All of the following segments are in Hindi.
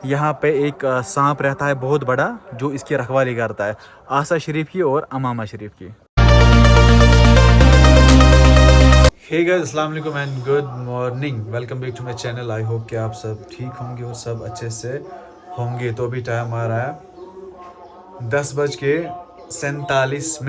यहाँ पे एक सांप रहता है बहुत बड़ा जो इसकी रखवाली करता है, आसा शरीफ की और अमामा शरीफ की। हे गाइस, अस्सलाम वालेकुम and good morning, welcome back to my channel. I hope कि आप सब ठीक होंगे और सब अच्छे से होंगे। तो अभी टाइम आ रहा है 10:47,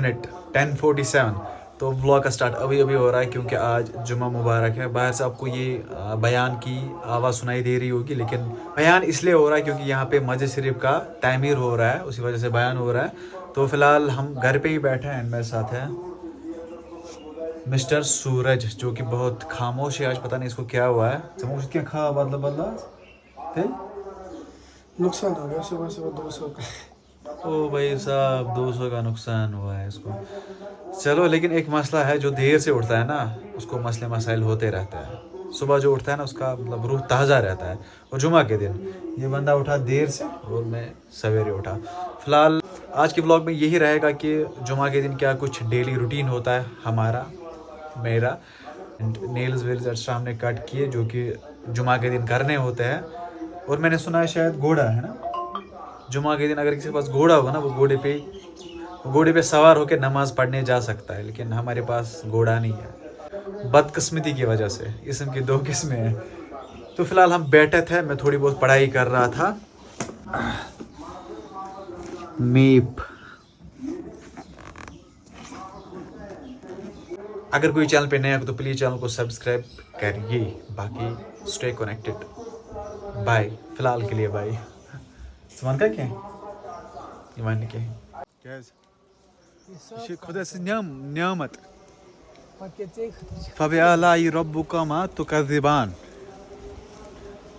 10:47। तो व्लॉग का स्टार्ट अभी अभी हो रहा है क्योंकि आज जुम्मा मुबारक है। बाहर से आपको ये बयान की आवाज़ सुनाई दे रही होगी, लेकिन बयान इसलिए हो रहा है क्योंकि यहाँ पे मस्जिद शरीफ का तामीर हो रहा है, उसी वजह से बयान हो रहा है। तो फिलहाल हम घर पे ही बैठे हैं एंड मेरे साथ है मिस्टर सूरज, जो कि बहुत खामोश है आज। पता नहीं इसको क्या हुआ है। समझ क्या खा बदला बदला थे? नुकसान हो गया सुबह सुबह 200 का। ओ भाई साहब, 200 का नुकसान हुआ है इसको। चलो, लेकिन एक मसला है, जो देर से उठता है ना उसको मसले मसाइल होते रहते हैं। सुबह जो उठता है ना उसका मतलब रूह ताज़ा रहता है। और जुमा के दिन ये बंदा उठा देर से और मैं सवेरे उठा। फिलहाल आज के व्लॉग में यही रहेगा कि जुमा के दिन क्या कुछ डेली रूटीन होता है हमारा, मेरा। नेल्स वेल्स एक्स्ट्रा हमने कट किए जो कि जुमा के दिन करने होते हैं। और मैंने सुना है शायद घोड़ा है ना, जुमा के दिन अगर किसी के पास घोड़ा होगा ना वो घोड़े पे सवार होकर नमाज पढ़ने जा सकता है, लेकिन हमारे पास घोड़ा नहीं है बदकिस्मती की वजह से। इसम की दो किस्में हैं। तो फिलहाल हम बैठे थे, मैं थोड़ी बहुत पढ़ाई कर रहा था। मीप, अगर कोई चैनल पे नया हो तो प्लीज़ चैनल को सब्सक्राइब करिए। बाकी स्टे कनेक्टेड। बाय, फिलहाल के लिए बाय। सामान का क्या है? ईमान क्या है? क्या है? ये खुदा से नियामत। फबिआलाई रब्बुकुमा तुकज़्ज़िबान।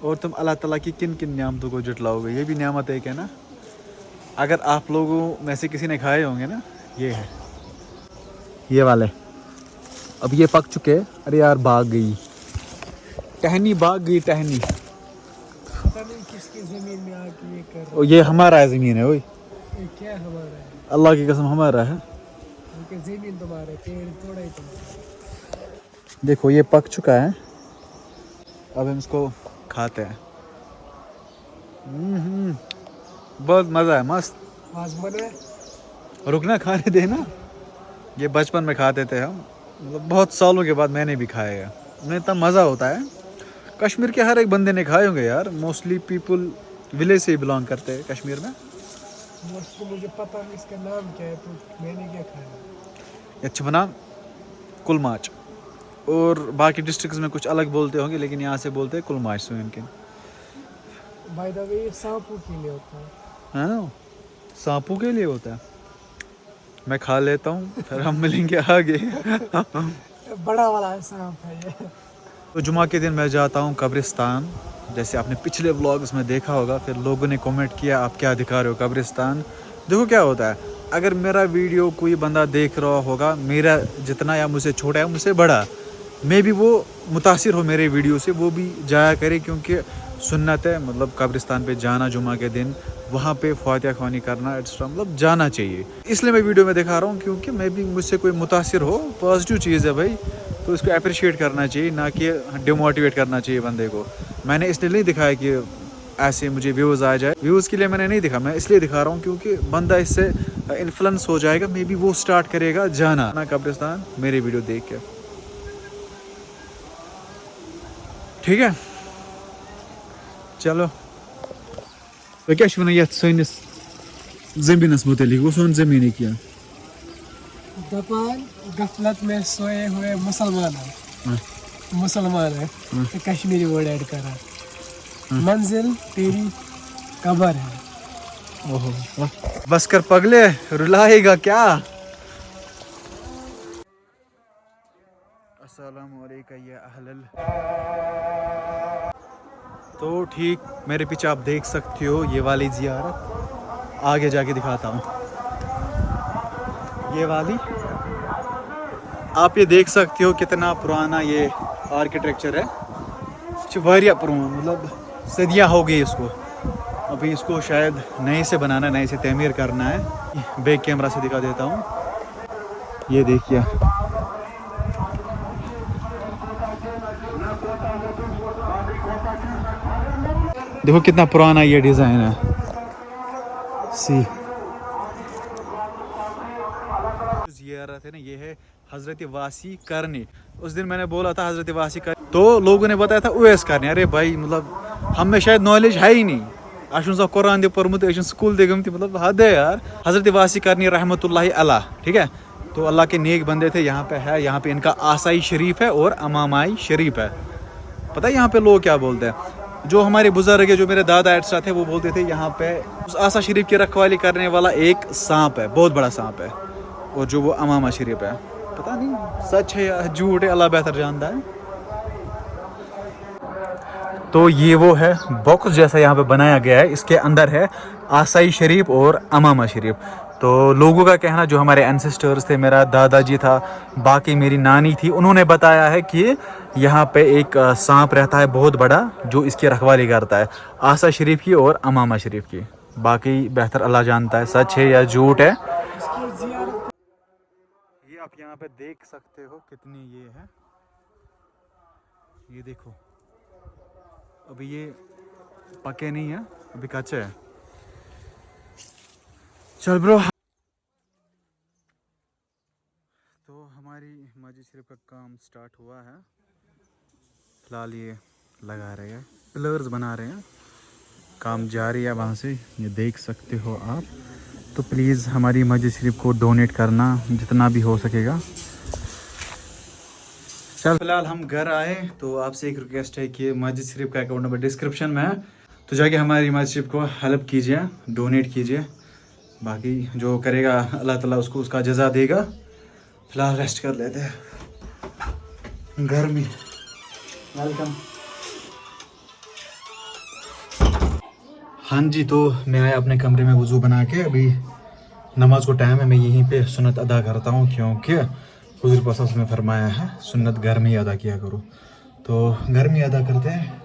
और तुम अल्लाह ताला की किन किन नियामतों को जुटलाओगे? ये भी नियामत एक है ना। अगर आप लोगों में से किसी ने खाए होंगे ना, ये है, ये वाले। अब ये पक चुके हैं। अरे यार भाग गई टहनी, भाग गई टहनी। पता नहीं किसकी जमीन में आके ये कर रहा और ये हमारा है, ज़मीन है। ओए है। ये क्या हमारा है? अल्लाह की कसम हमारा है। क्योंकि जमीन तुम्हारा है, पेड़ थोड़ा ही तुम्हारा। देखो ये पक चुका है, अब हम इसको खाते हैं। बहुत मज़ा है, मस्त। आजमन है। रुकना, खाने देना। ये बचपन में खाते थे हम, मतलब बहुत सालों के बाद मैंने भी खाया है। उन्हें इतना मज़ा होता है। कश्मीर के हर एक बंदे ने खाए होंगे यार। मोस्टली पीपल विलेज से ही बिलोंग करते हैं कश्मीर में। मोस्टली मुझे पता नहीं इसका नाम क्या है, तो मैंने क्या खाया। ये छपना, कुलमाच। और बाकी डिस्ट्रिक्ट्स में कुछ अलग बोलते होंगे, लेकिन यहाँ से बोलते हैं कुलमाच से इनके। बाय द वे ये सांपों के लिए होता है। है ना, सांपों के लिए होता है। मैं खा लेता हूँ, फिर हम मिलेंगे आगे। बड़ा वाला सांप है ये। तो जुमा के दिन मैं जाता हूँ कब्रिस्तान, जैसे आपने पिछले व्लॉग्स में देखा होगा। फिर लोगों ने कमेंट किया आप क्या दिखा रहे हो कब्रिस्तान। देखो क्या होता है, अगर मेरा वीडियो कोई बंदा देख रहा होगा, मेरा जितना या मुझसे छोटा या मुझसे बड़ा, मे भी वो मुतासिर हो मेरे वीडियो से, वो भी जाया करे, क्योंकि सुन्नत है मतलब कब्रिस्तान पे जाना जुमा के दिन, वहाँ पे फातिहा ख्वानी करना एक्स्ट्रा, मतलब जाना चाहिए। इसलिए मैं वीडियो में दिखा रहा हूँ क्योंकि मैं भी, मुझसे कोई मुतासिर हो, पॉजिटिव चीज़ है भाई, तो इसको अप्रिशिएट करना चाहिए, ना कि डिमोटिवेट करना चाहिए बंदे को। मैंने इसलिए नहीं दिखाया कि ऐसे मुझे व्यूज़ आ जाए, व्यूज़ के लिए मैंने नहीं दिखा। मैं इसलिए दिखा रहा हूँ क्योंकि बंदा इससे इन्फ्लुएंस हो जाएगा, मे बी वो स्टार्ट करेगा जाना ना कब्रिस्तान मेरे वीडियो देख के। ठीक है, चलो। तो क्या वन ये जमीनस मुतलिक, वो सोन जमीन किया दपान गफलत में सोए हुए मुसलमान है। मुसलमान है, तो कश्मीरी वर्ड ऐड करा। मंजिल तेरी कब्र है। ओहो, बस कर पगले, रुलाएगा क्या? अस्सलामु अलैकुम या अहलल। तो ठीक मेरे पीछे आप देख सकते हो ये वाली ज़ियारत, आगे जाके दिखाता हूँ। ये वाली आप ये देख सकते हो कितना पुराना ये आर्किटेक्चर है। वारिया पुराना, मतलब सदियाँ हो गई इसको। अभी इसको शायद नए से बनाना, नए से तमीर करना है। बैक कैमरा से दिखा देता हूँ, ये देखिए। देखो कितना पुराना ये डिज़ाइन है। सी ज़ियारत है ना, ये है हज़रत वासी करनी। उस दिन मैंने बोला था हज़रत वासी करनी, तो लोगों ने बताया था उवैस करनी। अरे भाई मतलब हमें शायद नॉलेज है ही नहीं। अशुन कुरान दे पढ़मुत, स्कूल दे गमती, मतलब हद है यार। हज़रत वासी करनी रहमतुल्लाहि अलैह, ठीक है। तो अल्लाह के नेक बंदे थे। यहाँ पे है, यहाँ पे इनका आसाई शरीफ है और अमामाई शरीफ है। पता है यहाँ पे लोग क्या बोलते हैं, जो हमारे बुजुर्ग है, जो मेरे दादा एक्स्ट्रा थे, वो बोलते थे यहाँ पे उस आसा शरीफ की रखवाली करने वाला एक सांप है, बहुत बड़ा सांप है, और जो वो अमामा शरीफ है। पता नहीं सच है या झूठ है, अल्लाह बेहतर जानता है। तो ये वो है बॉक्स जैसा यहाँ पे बनाया गया है, इसके अंदर है आसाई शरीफ और अमामा शरीफ। तो लोगों का कहना, जो हमारे एंसेस्टर्स थे, मेरा दादाजी था, बाकी मेरी नानी थी, उन्होंने बताया है कि यहाँ पे एक सांप रहता है बहुत बड़ा, जो इसकी रखवाली करता है, आसा शरीफ की और अमामा शरीफ की। बाकी बेहतर अल्लाह जानता है सच है या झूठ है। ये आप यहाँ पे देख सकते हो कितनी ये है, ये देखो। अभी ये पके नहीं है, अभी कच्चे है। चल ब्रो। तो हमारी मस्जिद शरीफ का काम स्टार्ट हुआ है। फिलहाल ये लगा रहे हैं, पिलर्स बना रहे हैं, काम जारी है वहाँ से, ये देख सकते हो आप। तो प्लीज़ हमारी मस्जिद शरीफ को डोनेट करना जितना भी हो सकेगा। चल फिलहाल हम घर आए, तो आपसे एक रिक्वेस्ट है कि मस्जिद शरीफ का अकाउंट नंबर डिस्क्रिप्शन में है, तो जाके हमारी मस्जिद शरीफ को हेल्प कीजिए, डोनेट कीजिए। बाकी जो करेगा अल्लाह ताला उसको उसका जज़ा देगा। फिलहाल रेस्ट कर लेते हैं घर में। वेलकम। हाँ जी, तो मैं आया अपने कमरे में वज़ू बना के। अभी नमाज को टाइम है, मैं यहीं पे सुन्नत अदा करता हूँ, क्योंकि हुज़ूर पाक ने फरमाया है सुन्नत घर में ही अदा किया करो। तो घर में अदा करते हैं,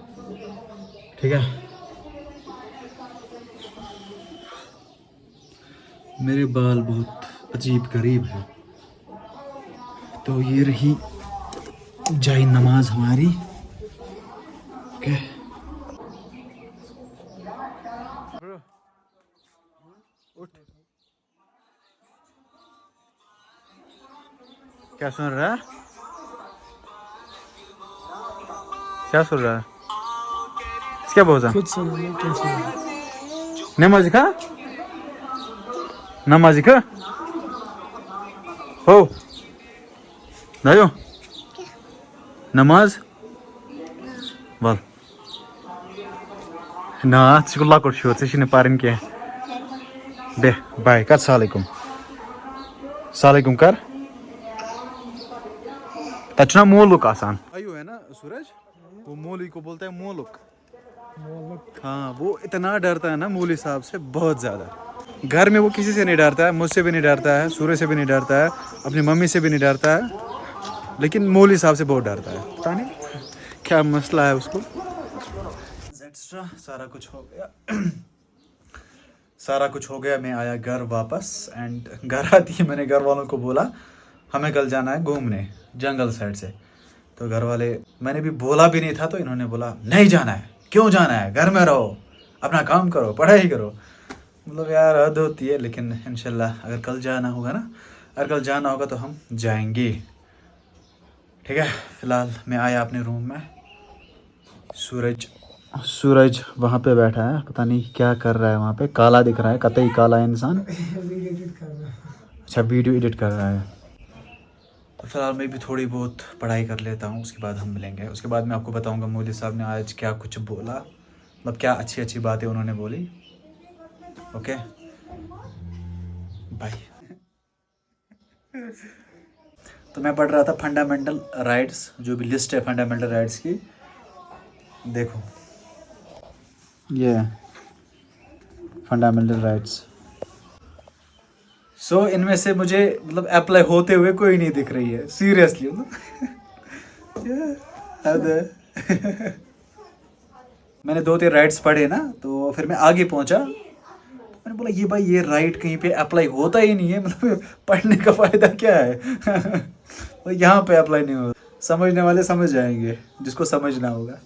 ठीक है। मेरे बाल बहुत अजीब गरीब है। तो ये रही जाए नमाज हमारी, ओके। उठ, क्या सुन रहा है, क्या सुन रहा है, क्या बोल रहा? कुछ सुनो नहीं, क्या सुनो? नमाज का, नमाज का हो दायो नमाज वल ना छुल्ला कर शो से पारन के दे बाय कर सलाम सलाम कर तचना मोलुक आसान आयु है ना सूरज, वो मौली को बोलता है मोलुक। हाँ, वो इतना डरता है ना मौली साहब से, बहुत ज़्यादा। घर में वो किसी से नहीं डरता है, मुझसे भी नहीं डरता है, सूरज से भी नहीं डरता है, अपनी मम्मी से भी नहीं डरता है, लेकिन मौली साहब से बहुत डरता है। पता नहीं क्या मसला है उसको। एक्स्ट्रा सारा कुछ हो गया सारा कुछ हो गया। मैं आया घर वापस, एंड घर आती है मैंने घर वालों को बोला हमें कल जाना है घूमने जंगल साइड से। तो घर वाले, मैंने भी बोला भी नहीं था, तो इन्होंने बोला नहीं जाना है, क्यों जाना है, घर में रहो, अपना काम करो, पढ़ाई करो। मतलब यार हद होती है। लेकिन इंशाल्लाह अगर कल जाना होगा ना, अगर कल जाना होगा तो हम जाएंगे, ठीक है। फिलहाल मैं आया अपने रूम में। सूरज वहाँ पे बैठा है, पता नहीं क्या कर रहा है वहाँ पे, काला दिख रहा है, कतई काला है इंसान। अच्छा, वीडियो एडिट कर रहा है। तो फिलहाल मैं भी थोड़ी बहुत पढ़ाई कर लेता हूँ, उसके बाद हम मिलेंगे। उसके बाद मैं आपको बताऊँगा मौलवी साहब ने आज क्या कुछ बोला, मतलब क्या अच्छी अच्छी बातें उन्होंने बोली। Okay bye. तो मैं पढ़ रहा था फंडामेंटल राइट्स, जो भी लिस्ट है फंडामेंटल राइट्स की। देखो ये फंडामेंटल राइट्स। सो इनमें से मुझे मतलब अप्लाई होते हुए कोई नहीं दिख रही है, सीरियसली मैंने 2-3 राइट्स पढ़े ना, तो फिर मैं आगे पहुंचा। मैंने बोला ये भाई ये राइट कहीं पे अप्लाई होता ही नहीं है, मतलब पढ़ने का फ़ायदा क्या है तो यहाँ पे अप्लाई नहीं होता। समझने वाले समझ जाएंगे, जिसको समझना होगा।